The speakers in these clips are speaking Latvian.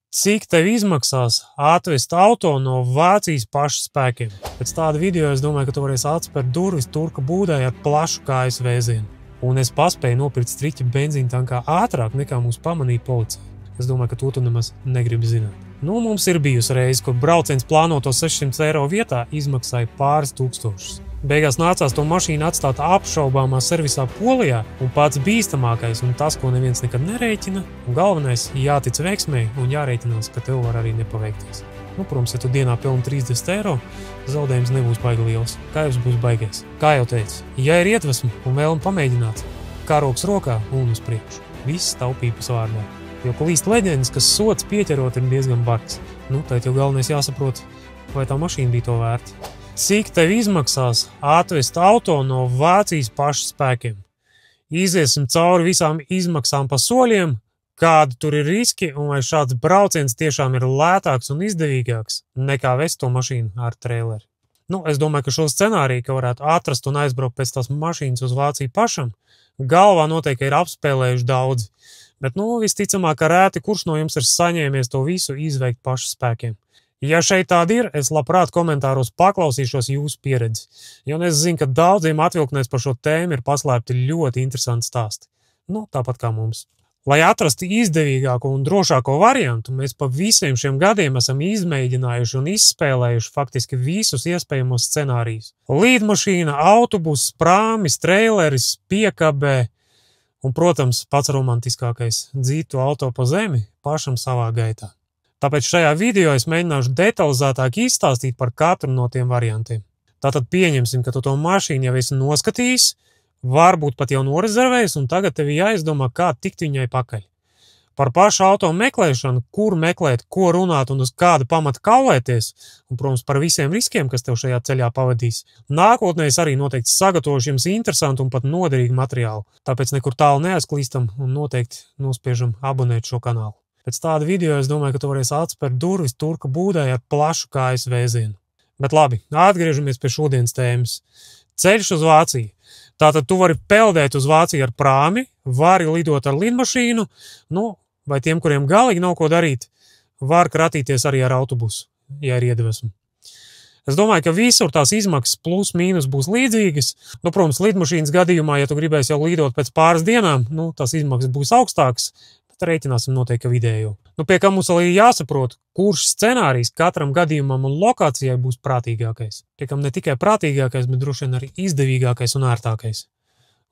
Cik tev izmaksās atvest auto no Vācijas pašu spēkiem? Pēc tāda video es domāju, ka tu varēsi atspērt durvis turka būdai ar plašu kājas vēzienu. Un es paspēju nopirkt striķa benzīna tankā ātrāk nekā mūs pamanīja policija. Es domāju, ka to tu nemaz negribi zināt. Nu, mums ir bijusi reize, kur brauciens plānoto 600 eiro vietā izmaksāja pāris tūkstošus. Beigās nācās to mašīnu atstāt apšaubāmā servisā Polijā, un pats bīstamākais un tas, ko neviens nekad nerēķina, un galvenais jātic veiksmei un jārēķinās, ka tev var arī nepaveikties. Nu, protams, ja tu dienā pelni 30 eiro, zaudējums nebūs baigi liels. Kā jums būs baigies? Kā jau teicu, ja ir iedvesma un vēlme pamēģināt, karoks rokā un uz priekšu. Viss taupības vārdā. Jo klīst leģendas, kas sots pieķerot ir diezgan bargs. Nu, tad jau galvenais jāsaprot, vai tā mašīna bija to vērta. Cik tev izmaksās atvest auto no Vācijas pašu spēkiem? Iziesim cauri visām izmaksām pa soļiem, kādi tur ir riski un vai šāds brauciens tiešām ir lētāks un izdevīgāks nekā vest to mašīnu ar traileri. Nu, es domāju, ka šo scenāriju, ka varētu atrast un aizbraukt pēc tās mašīnas uz Vāciju pašam, galvā noteikti ir apspēlējuši daudzi. Bet, visticamāk, ka rēti kurš no jums ir saņēmies to visu izveikt pašu spēkiem. Ja šeit tāda ir, es labprāt komentāros paklausīšos jūsu pieredzi, jo es zinu, ka daudziem atvilknēs par šo tēmu ir paslēpti ļoti interesanti stāsti. Nu, tāpat kā mums. Lai atrastu izdevīgāko un drošāko variantu, mēs pa visiem šiem gadiem esam izmēģinājuši un izspēlējuši faktiski visus iespējamos scenārijus. Līdmašīna, autobus, prāmis, traileris, piekabē un, protams, pats romantiskākais – dzītu auto pa zemi pašam savā gaitā. Tāpēc šajā video es mēģināšu detalizētāk izstāstīt par katru no tiem variantiem. Tātad pieņemsim, ka tu to mašīnu jau esi noskatījis, varbūt pat jau norezervējis, un tagad tev jāizdomā, kā tikt viņai pakaļ. Par pašu auto meklēšanu, kur meklēt, ko runāt un uz kādu pamatu kaulēties, un, protams, par visiem riskiem, kas tev šajā ceļā pavadīs. Nākotnē es arī noteikti sagatavošu jums interesantu un pat noderīgu materiālu, tāpēc nekur tālu neaizklīstam un noteikti nospiežam abonēt šo kanālu. Pēc tāda video es domāju, ka tu varēsi atspērt durvis turka būdai ar plašu kājas vēzienu. Bet labi, atgriežamies pie šodienas tēmas. Ceļš uz Vāciju. Tātad tu vari peldēt uz Vāciju ar prāmi, vari lidot ar lidmašīnu, vai tiem, kuriem galīgi nav ko darīt, var kratīties arī ar autobusu, ja ir iedvesma. Es domāju, ka visur tās izmaksas plus mīnus būs līdzīgas. Protams, lidmašīnas gadījumā, ja tu gribēsi jau lidot pēc pāris dienām, tās izmaksas būs augstākas, tad rēķināsim noteikti vidējo. Pie kā mums vēl ir jāsaprot, kurš scenārijs katram gadījumam un lokācijai būs prātīgākais. Pie kam ne tikai prātīgākais, bet droši vien arī izdevīgākais un ērtākais.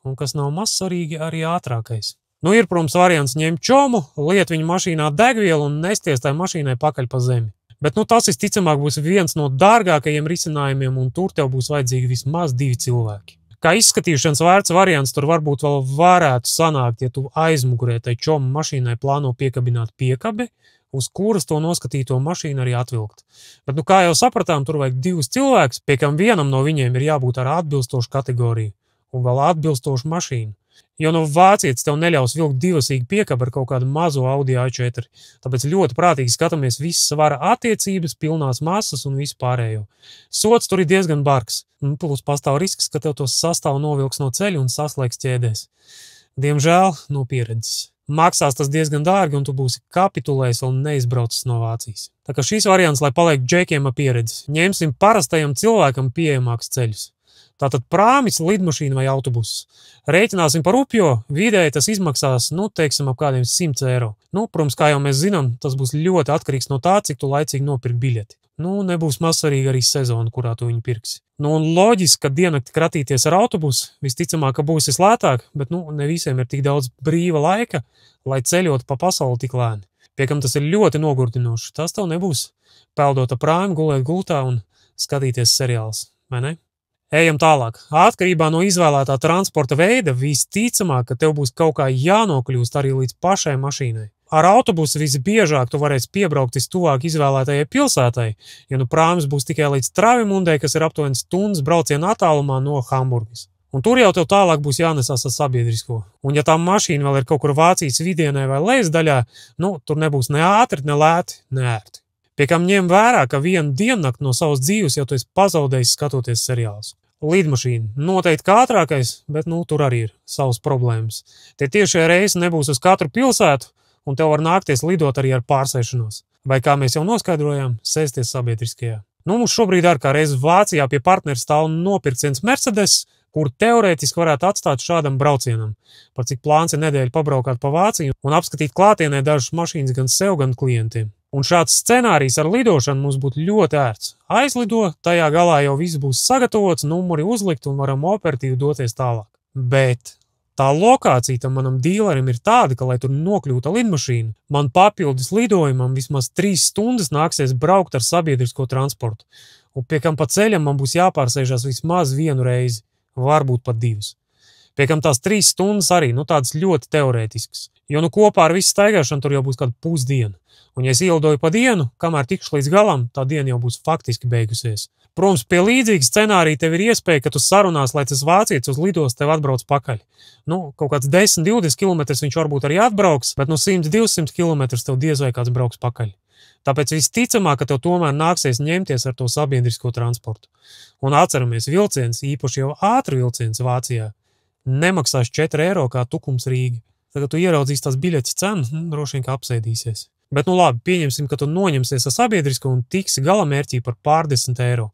Un kas nav maz svarīgi, arī ātrākais. Ir, protams, variants ņemt čomu, liet viņu mašīnā degvielu un nesties tai mašīnai pakaļ pa zemi. Bet tas visticamāk būs viens no dārgākajiem risinājumiem, un tur tev būs vajadzīgi vismaz 2 cilvēki. Kā izskatīšanas vērts variants, tur varbūt vēl varētu sanākt, ja tu aizmugurē tai čomu mašīnai plāno piekabināt piekabi, uz kuras to noskatīto mašīnu arī atvilkt. Bet, kā jau sapratām, tur vajag 2 cilvēkus, pie kam vienam no viņiem ir jābūt ar atbilstošu kategoriju un vēl atbilstošu mašīnu. Jo vācietis tev neļaus vilkt divasīgu piekabu ar kaut kādu mazo Audi A4. Tāpēc ļoti prātīgi skatāmies visas svara attiecības, pilnās masas un visu pārējo. Sots tur ir diezgan bargs. Plus pastāv risks, ka tev tos sastāvu novilks no ceļa un saslēgs ķēdēs. Diemžēl no pieredzes. Maksās tas diezgan dārgi un tu būsi kapitulējis un neizbraucis no Vācijas. Tā kā šīs variants, lai paliek džekiem ar pieredzi, ņemsim parastajam cilvēkam pieejamāks ceļus. Tātad prāmis, lidmašīna vai autobuss. Rēķināsim par upjo, vidēji tas izmaksās, teiksim, ap kādiem 100 eiro. Protams, kā jau mēs zinām, tas būs ļoti atkarīgs no tā, cik tu laicīgi nopirki biļeti. Nebūs mazsvarīgi arī sezona, kurā tu viņu pirksi. Un loģiski, ka diennakti kratīties ar autobusu, visticamāk, ka būs vislētāk, bet ne visiem ir tik daudz brīva laika, lai ceļot pa pasauli tik lēni. Pie kam tas ir ļoti nogurdinoši. Tas tev nebūs peldot ar prāmi, gulēt gultā un skatīties seriāls, vai ne? Ejam tālāk. Atkarībā no izvēlētā transporta veida visticamāk, ka tev būs kaut kā jānokļūst arī līdz pašai mašīnai. Ar autobusu visbiežāk tu varēsi piebraukt tuvāk izvēlētajai pilsētai, jo prāmis būs tikai līdz Travemundei, kas ir aptuveni stundas brauciena attālumā no Hamburgas. Un tur jau tev tālāk būs jānesās ar sabiedrisko. Un ja tā mašīna vēl ir kaut kur Vācijas vidienē vai lejas daļā, tur nebūs ne ātri, ne lēti, ne ērti. Pie kam ņem vērā, ka vienu diennakti no savas dzīves jau tu esi pazaudējis skatoties seriālus. Lidmašīna noteikti kā ātrākais, bet tur arī ir savas problēmas. Tie tiešie reisi nebūs uz katru pilsētu, un tev var nākties lidot arī ar pārsēšanos. Vai kā mēs jau noskaidrojām, sēsties sabiedriskajā. Nu, mums šobrīd kā reiz Vācijā pie partnera stāv nopirciens Mercedes, kur teorētiski varētu atstāt šādam braucienam. Par cik plāns ir nedēļu pabraukāt pa Vāciju un apskatīt klātienē dažas mašīnas gan sev, gan klientiem. Un šāds scenārijs ar lidošanu mums būtu ļoti ērts. Aizlido, tajā galā jau viss būs sagatavots, numuri uzlikt un varam operatīvi doties tālāk. Bet tā lokācija tam manam dīlerim ir tāda, ka, lai tur nokļūtu lidmašīnu, man papildus lidojumam vismaz 3 stundas nāksies braukt ar sabiedrisko transportu. Un pie kam pa ceļam man būs jāpārsēžās vismaz 1 reizi, varbūt pat 2. Pie kam tās 3 stundas arī, tādas ļoti teorētiskas. Jo kopā ar visu staigāšanu tur jau būs kāda pusdiena. Un ja es ielidoju pa dienu, kamēr tikšu līdz galam, tā diena jau būs faktiski beigusies. Protams, pie līdzīga scenārija tev ir iespēja, ka tu sarunās, lai tas vācietis uz lidos tev atbrauc pakaļ. Kaut kāds 10-20 km viņš varbūt arī atbrauks, bet 100-200 km tev diez vai kāds brauks pakaļ. Tāpēc visticamāk, ka tev tomēr nāksies ņemties ar to sabiedrisko transportu. Un atceramies, vilciens, īpaši jau ātri vilciens Vācijā, nemaksās 4 eiro kā tukums Rīga. Tagad tu ieraudzīs tās biļetes cenu, droši vien kā apsēdīsies. Bet labi, pieņemsim, ka tu noņemsies ar sabiedrisko un tiksi galamērķī par pārdesmit eiro.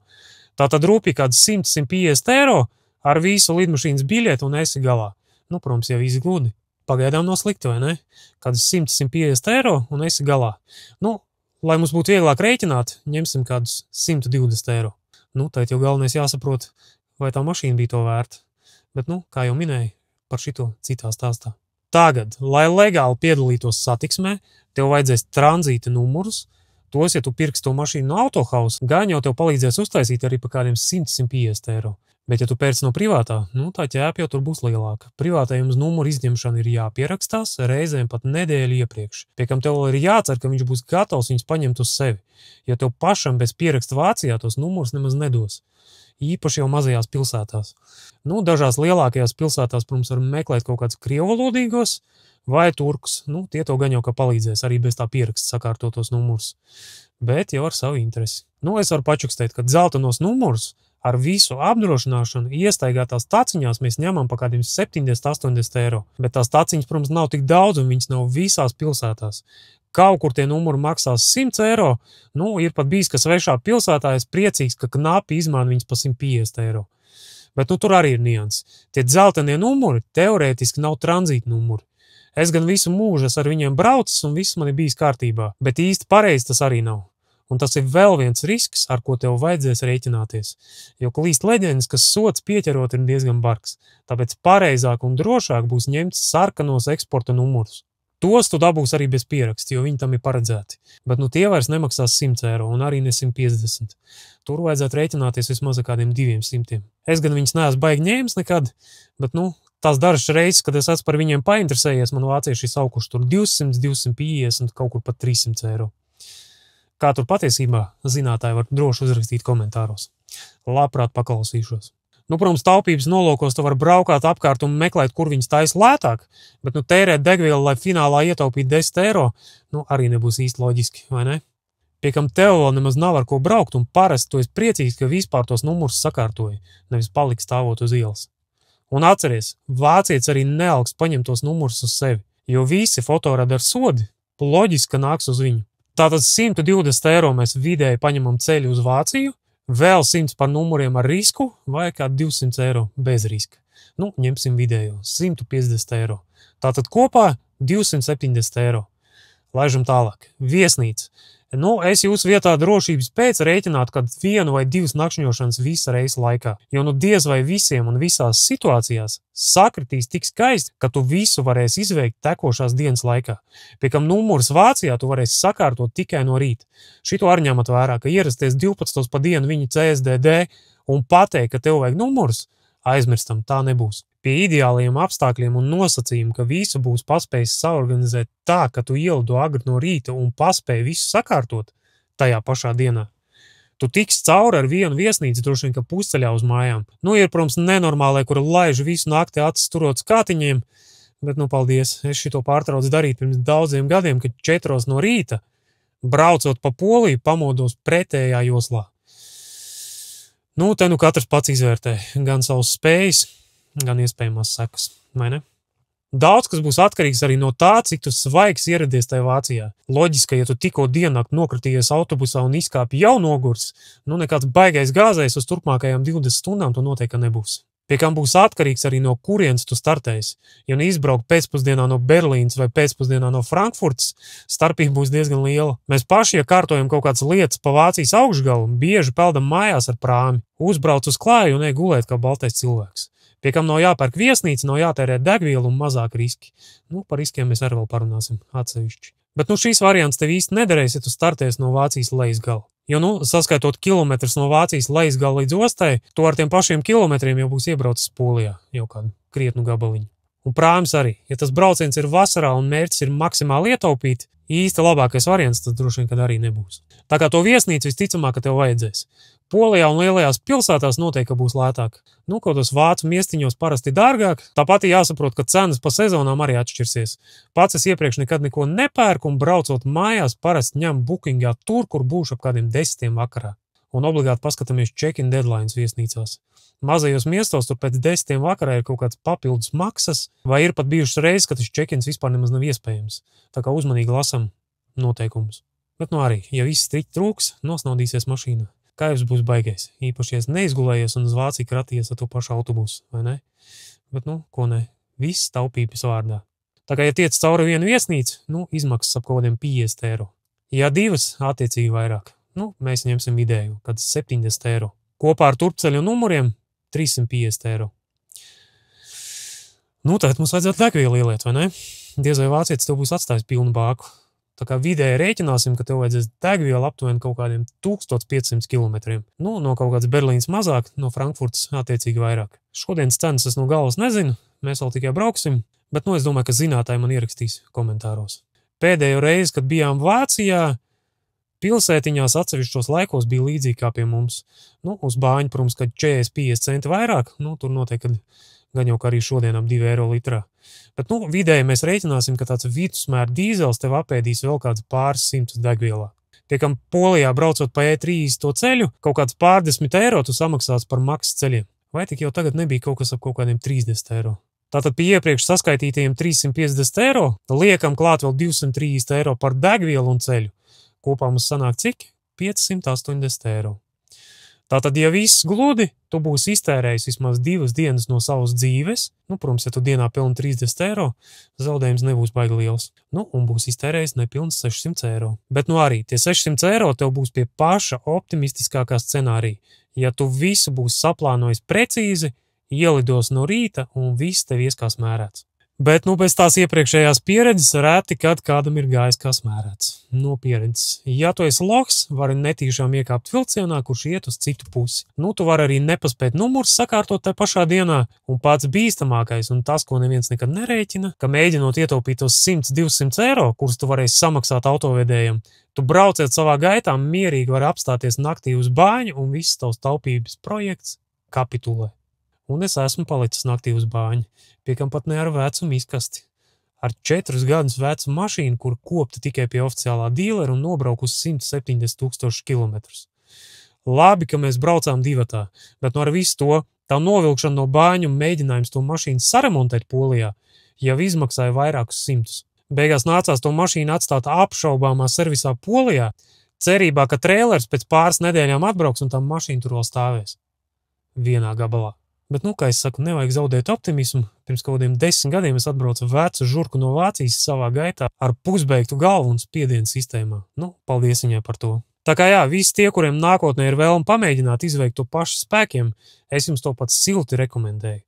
Tātad rūpīgi kāds 100-150 eiro ar visu lidmašīnas biļeti un esi galā. Protams, jau viss gludi. Pagaidām nav slikti, vai ne? Kāds 100-150 eiro un esi galā. Lai mums būtu vieglāk rēķināt, ņemsim kādus 120 eiro. Tad jau galvenais jāsaprot, vai tā mašīna bija to vērta. Bet, kā jau minēju, par šito citā stāstā. Tagad, lai legāli piedalītos satiksmē, tev vajadzēs tranzīta numurus. Tos, ja tu pirksi to mašīnu no autohausa, gan jau tev palīdzēs uztaisīt arī par kādiem 100-150 eiro. Bet, ja tu pērci no privātā, tā ķēpa jau tur būs lielāka. Privātai jums numuru izņemšana ir jāpierakstās, reizēm pat nedēļu iepriekš. Pie kam tev ir jācer, ka viņš būs gatavs viņus paņemt uz sevi. Jo tev pašam bez pieraksta Vācijā tos numurus nemaz nedos. Īpaši jau mazajās pilsētās. Dažās lielākajās pilsētās, protams, var meklēt kaut kādus krievalodīgos vai turkus. Tie to gan jau kā palīdzēs arī bez tā pieraksta sakārtotos numurus. Bet jau ar savu interesi. Es varu pačukstēt, ka dzeltenos numurus ar visu apdrošināšanu iestaigātās taciņās mēs ņemam pa kādiem 70-80 eiro. Bet tās taciņas, protams, nav tik daudz un viņas nav visās pilsētās. Kaut kur tie numuri maksās 100 eiro, ir pat bijis, ka svešā pilsētā es priecīgs, ka knapi izmaina viņas pa 150 eiro. Bet tur arī ir nianses. Tie dzeltenie numuri teorētiski nav tranzīta numuri. Es gan visu mūžu ar viņiem braucis un viss man ir bijis kārtībā, bet īsti pareizi tas arī nav. Un tas ir vēl viens risks, ar ko tev vajadzēs rēķināties. Jo klīst leģendas, ka sots pieķerot ir diezgan bargs. Tāpēc pareizāk un drošāk būs ņemt sarkanos eksporta numurus. Tos tu dabūs arī bez pieraksta, jo viņi tam ir paredzēti. Bet tie vairs nemaksās 100 eiro un arī ne 150. Tur vajadzētu rēķināties vismaz ar kādiem 200. Es gan viņus neesmu baigi ņēmis nekad, bet tās dažas reizes, kad es esmu par viņiem painteresējies, man vācieši saukuši tur 200, 250, kaut kur pat 300 eiro. Kā tur patiesībā zinātāji var droši uzrakstīt komentāros. Labprāt paklausīšos. Protams, taupības nolūkos tu var braukāt apkārt un meklēt, kur viņas taisa lētāk, bet tērēt degvielu, lai finālā ietaupītu 10 eiro, arī nebūs īsti loģiski, vai ne? Pie kam tev vēl nemaz nav ar ko braukt, un parasti tu esi priecīgs, ka vispār tos numurus sakārtoji, nevis paliks stāvot uz ielas. Un atceries, vācietis arī nealks paņemt tos numurus uz sevi, jo visi fotoradari sodi loģiski, ka nāks uz viņu. Tātad 120 eiro mēs vidēji paņemam ceļu uz Vāciju, vēl 100 par numuriem ar risku vai kā 200 eiro bez riska. Ņemsim vidējo, 150 eiro. Tātad kopā 270 eiro. Laižam tālāk. Viesnīca. Es jūsu vietā drošības pēc rēķinātu, kad 1 vai 2 nakšņošanas visa reisa laikā. Jo diez vai visiem un visās situācijās sakritīs tik skaisti, ka tu visu varēsi izveikt tekošās dienas laikā. Pie kam numurs Vācijā tu varēsi sakārtot tikai no rīta. Šito arī ņemat vērā, ka ierasties 12 pa dienu viņa CSDD un pateikt, ka tev vajag numurs, aizmirstam, tā nebūs. Pie ideāliem apstākļiem un nosacījumiem, ka visu būs paspējis saorganizēt tā, ka tu ielido agri no rīta un paspēji visu sakārtot tajā pašā dienā. Tu tiksi cauri ar vienu viesnīcu, droši vien, ka pusceļā uz mājām. Ir, protams, nenormālai, kur laiž visu nakti acis turot skātiņiem, bet, paldies, es šito pārtraucu darīt pirms daudziem gadiem, kad 4 no rīta, braucot pa Poliju, pamodos pretējā joslā. Te katrs pats izvērtē gan savus spējas, gan iespējamās sekas, vai ne? Daudz kas būs atkarīgs arī no tā, cik tu svaigs ieradies tajā Vācijā. Loģiski, ja tu tikko diennakti nokritījies autobusā un izkāpi jau nogurs, nekāds baigais gāzējs uz turpmākajām 20 stundām tu noteikti nebūs. Pie kam būs atkarīgs arī no kurienes tu startēsi. Ja izbraukt pēcpusdienā no Berlīnas vai pēcpusdienā no Frankfurtas, starpība būs diezgan liela. Mēs paši, ja kārtojam kaut kādas lietas pa Vācijas augšgalu, bieži peldam mājās ar prāmi, uzbrauc uz klāju un gulēt kā baltais cilvēks. Pie kam nav jāpērk viesnīca, nav jātērē degvielu un mazāk riski. Par riskiem mēs arī vēl parunāsim atsevišķi. Bet šīs variants tev īsti nederēs, ja tu startēsi no Vācijas lejasgala. Jo, saskaitot kilometrus no Vācijas lejasgala līdz ostai, tu ar tiem pašiem kilometriem jau būs iebraucis Polijā, jau kādu krietnu gabaliņu. Un prāms arī, ja tas brauciens ir vasarā un mērķis ir maksimāli ietaupīt, īsti labākais variants tas droši vien, kad arī nebūs. Tā kā to viesnīcu visticamāk, ka tev vajadzēs. Polijā un lielajās pilsētās noteikti būs lētāk. Kaut kādos vācu miestiņos parasti dārgāk. Tāpat jāsaprot, ka cenas pa sezonām arī atšķirsies. Pats es iepriekš nekad neko nepērku un braucot mājās parasti ņem bookingā tur, kur būšu ap kādiem 10 vakarā. Un obligāti paskatāmies check-in deadlines viesnīcās. Mazajos miestos tur pēc 10 vakarā ir kaut kāds papildus maksas, vai ir pat bijušas reizes, ka tas check-ins vispār nemaz nav iespējams. Tā kā uzmanīgi lasam noteikumus. Bet arī, ja viss striķi trūks, nosnaudīsies mašīnā. Kaivs būs baigais, īpaši, ja neizgulējies un uz Vāciju kratījies ar to pašu autobusu, vai ne? Bet, ko ne, viss taupības vārdā. Tā kā, ja tiec cauri vienu viesnīcu, izmaksas ap kaut kādiem 50 eiro. Ja divas, attiecīgi vairāk. Mēs ņemsim vidēju, kad 70 eiro. Kopā ar turpceļu numuriem 350 eiro. Tagad mums vajadzētu degvielu ieliet, vai ne? Diez vai vācietis tev būs atstājis pilnu bāku. Tā kā vidēji rēķināsim, ka tev vajadzēs degvielu aptuveni kaut kādiem 1500 kilometriem. No kaut kādas Berlīnas mazāk, no Frankfurtas attiecīgi vairāk. Šodienas cenas es no galvas nezinu, mēs vēl tikai brauksim, bet es domāju, ka zinātāji man ierakstīs komentāros. Pēdējo reizi, kad bijām Vācijā, pilsētiņās atsevišķos laikos bija līdzīgi kā pie mums. Uz bāņu, protams, kad 40-50 centi vairāk, tur noteikti gan jau kā arī šodien ap 2 eiro litrā. Bet, vidēji mēs rēķināsim, ka tāds vidusmēra dīzels tev apēdīs vēl kāds pāris simtus degvielā. Tiekam Polijā braucot pa E30 to ceļu, kaut kāds pārdesmit eiro tu samaksās par maksas ceļiem. Vai tik jau tagad nebija kaut kas ap kaut kādiem 30 eiro? Tātad pie iepriekš saskaitītajiem 350 eiro liekam klāt vēl 230 eiro par degvielu un ceļu. Kopā mums sanāk cik? 580 eiro. Tātad, ja viss gludi, tu būsi iztērējis vismaz 2 dienas no savas dzīves, protams, ja tu dienā pelni 30 eiro, zaudējums nebūs baigi liels, un būs iztērējis nepilns 600 eiro. Bet arī tie 600 eiro tev būs pie paša optimistiskākā scenārija. Ja tu visu būsi saplānojis precīzi, ielidos no rīta un viss tev ies kā smērēts. Bet, pēc tās iepriekšējās pieredzes reti, kad kādam ir gājis kā smērēts. No pieredzes. Ja tu esi loks, vari netīšām iekāpt vilcienā, kurš iet uz citu pusi. Tu vari arī nepaspēt numurs sakārtot tajā pašā dienā, un pats bīstamākais un tas, ko neviens nekad nerēķina, ka mēģinot ietaupīt tos 100-200 eiro, kurus tu varēsi samaksāt autovedējam, tu brauciet savā gaitā, mierīgi vari apstāties naktī uz bāņu, un viss tavs taupības projekts kapitulē. Un es esmu palicis naktī uz bāņu, pie kam pat ne ar vecumu izkasti. Ar 4 gadus vecu mašīnu, kur kopta tikai pie oficiālā dīlera un nobrauku uz 170 000 kilometrus. Labi, ka mēs braucām divatā, bet ar visu to, tā novilkšana no bāņu un mēģinājums to mašīnu saremontēt Polijā jau izmaksāja vairākus simtus. Beigās nācās to mašīnu atstāt apšaubāmā servisā Polijā, cerībā, ka trēlers pēc pāris nedēļām atbrauks un tā mašīna tur vēl stāvēs. Vienā gabalā. Bet, kā es saku, nevajag zaudēt optimismu. Pirms kaut kādiem 10 gadiem es atbraucu vecu žurku no Vācijas savā gaitā ar pusbeigtu galvu un spiedienu sistēmā. Paldies viņai par to. Tā kā visi tie, kuriem nākotnē ir vēlme pamēģināt izveikt to pašu spēkiem, es jums to pats silti rekomendēju.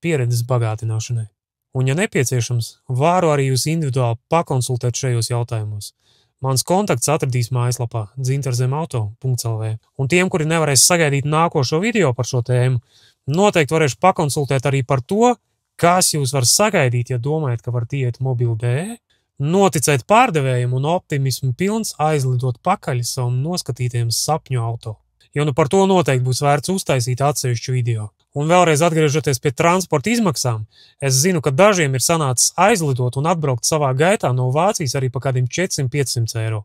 Pieredzes bagātināšanai. Un, ja nepieciešams, varu arī jūs individuāli pakonsultēt šajos jautājumos. Mans kontakts atradīs mājaslapā dzintarzemauto.lv. Un tiem, kuri nevarēs sagaidīt nākošo video par šo tēmu, noteikti varēšu pakonsultēt arī par to, kas jūs var sagaidīt, ja domājat, ka varat iet mobili.de, noticēt pārdevējiem un optimismu pilns aizlidot pakaļ savam noskatītiem sapņu auto. Jo par to noteikti būs vērts uztaisīt atsevišķu video. Un vēlreiz atgriežoties pie transporta izmaksām, es zinu, ka dažiem ir sanācis aizlidot un atbraukt savā gaitā no Vācijas arī pa kādiem 400-500 eiro.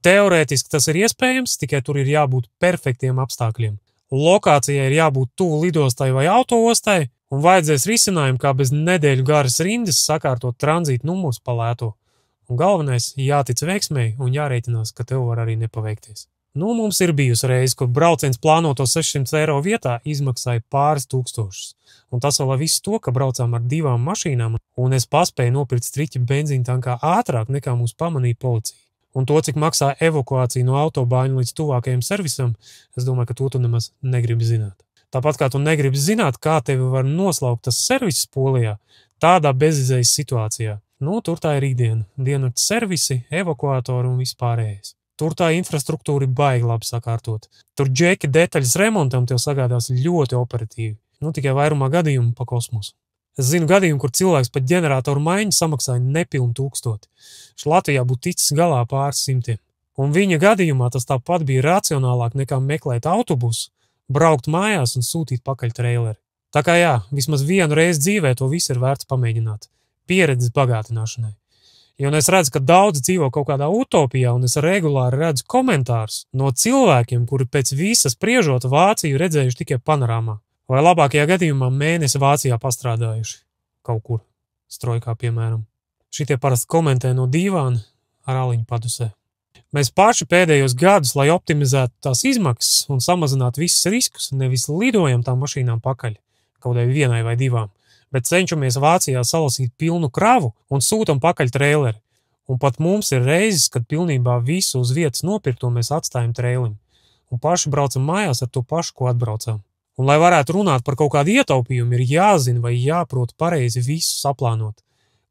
Teorētiski tas ir iespējams, tikai tur ir jābūt perfektiem apstākļiem. Lokācijai ir jābūt tuvu lidostai vai autoostai, Un vajadzēs risinājumu, kā bez nedēļu garas rindas sakārtot tranzītu numurs pa lēto. Un galvenais, jātic veiksmēji un jārēķinās, ka tev var arī nepaveikties. Nu, mums ir bijusi reize, kur brauciens plānoto 600 eiro vietā izmaksāja pāris tūkstošus. Un tas vēl viss to, ka braucām ar 2 mašīnām, un es paspēju nopirkt striķi benzīna tankā ātrāk nekā mūs pamanīja policija. Un to, cik maksā evakuācija no autobāņa līdz tuvākajam servisam, es domāju, ka to tu nemaz negribi zināt. Tāpat kā tu negribi zināt, kā tevi var noslaukt tas serviss Polijā, tādā bezizējas situācijā. Nu, tur tā ir ikdiena. Dienas servisi, evakuatori un vispārējais. Tur tā infrastruktūra ir baigi labi sakārtot. Tur džeki detaļas remontam tev sagādās ļoti operatīvi. Nu, tikai vairumā gadījumu pa kosmosu. Es zinu gadījumu, kur cilvēks pat ģeneratoru maiņu samaksāja nepilnu 1000. Latvijā būtu ticis galā pāris simtiem. Un viņa gadījumā tas tāpat bija racionālāk nekā meklēt autobusu, braukt mājās un sūtīt pakaļ treileri. Tā kā jā, vismaz vienu reizi dzīvē to visu ir vērts pamēģināt. Pieredzes bagātināšanai. Jo es redzu, ka daudz dzīvo kaut kādā utopijā, un es regulāri redzu komentārus no cilvēkiem, kuri pēc visas spriežot Vāciju redzējuši tikai panorāmā. Vai labākajā gadījumā mēnesi Vācijā pastrādājuši. Kaut kur. Strojkā, piemēram. Šitie parasti komentē no dīvāna ar aliņu padusē. Mēs paši pēdējos gadus, lai optimizētu tās izmaksas un samazinātu visus riskus, nevis lidojam tām mašīnām pakaļ, kaut vai 1 vai 2. Bet cenšamies Vācijā salasīt pilnu kravu un sūtam pakaļ treileri. Un pat mums ir reizes, kad pilnībā visu uz vietas nopirkto mēs atstājam treilim. Un paši braucam mājās ar to pašu, ko atbraucām. Un, lai varētu runāt par kaut kādu ietaupījumu, ir jāzina vai jāprot pareizi visu saplānot.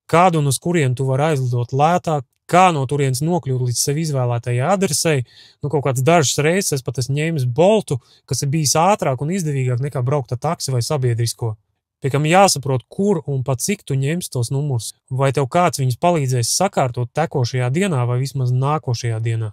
Kādu un uz kurien tu vari aizlidot lētāk, kā no turienes nokļūt līdz sev izvēlētajai adresei. Nu, kaut kāds dažas reizes es pat esmu ņēmis Boltu, kas ir bijis ātrāk un izdevīgāk nekā braukt ar taksi vai sabiedrisko. Pie kam jāsaprot, kur un pat cik tu ņemsi tos numurus, vai tev kāds viņus palīdzēs sakārtot tekošajā dienā vai vismaz nākošajā dienā.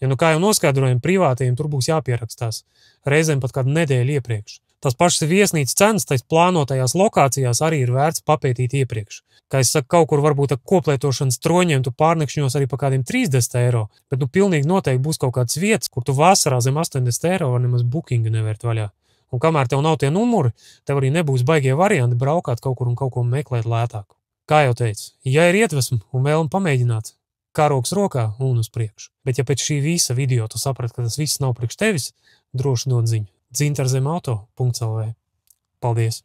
Ja nu kā jau noskaidrojam, privātajiem tur būs jāpierakstās, reizēm pat kādu nedēļu iepriekš. Tas pašas viesnīcas cenas tais plānotajās lokācijās arī ir vērts papētīt iepriekš. Kā es saku, kaut kur varbūt ar koplietošanas troņiem tu pārnakšņos arī pa kādiem 30 eiro, bet nu pilnīgi noteikti būs kaut kādas vietas, kur tu vasarā zem 80 eiro var nemaz bookingu nevērt vaļā. Un kamēr tev nav tie numuri, tev arī nebūs baigie varianti braukāt kaut kur un kaut ko meklēt lētāku. Kā jau teicu, ja ir iedvesma un vēlme pamēģināt, karoks rokā un uz priekšu. Bet ja pēc šī visa video tu saprati, ka tas viss nav priekš tevis, droši dod ziņu. Dzintarzemauto.lv. Paldies!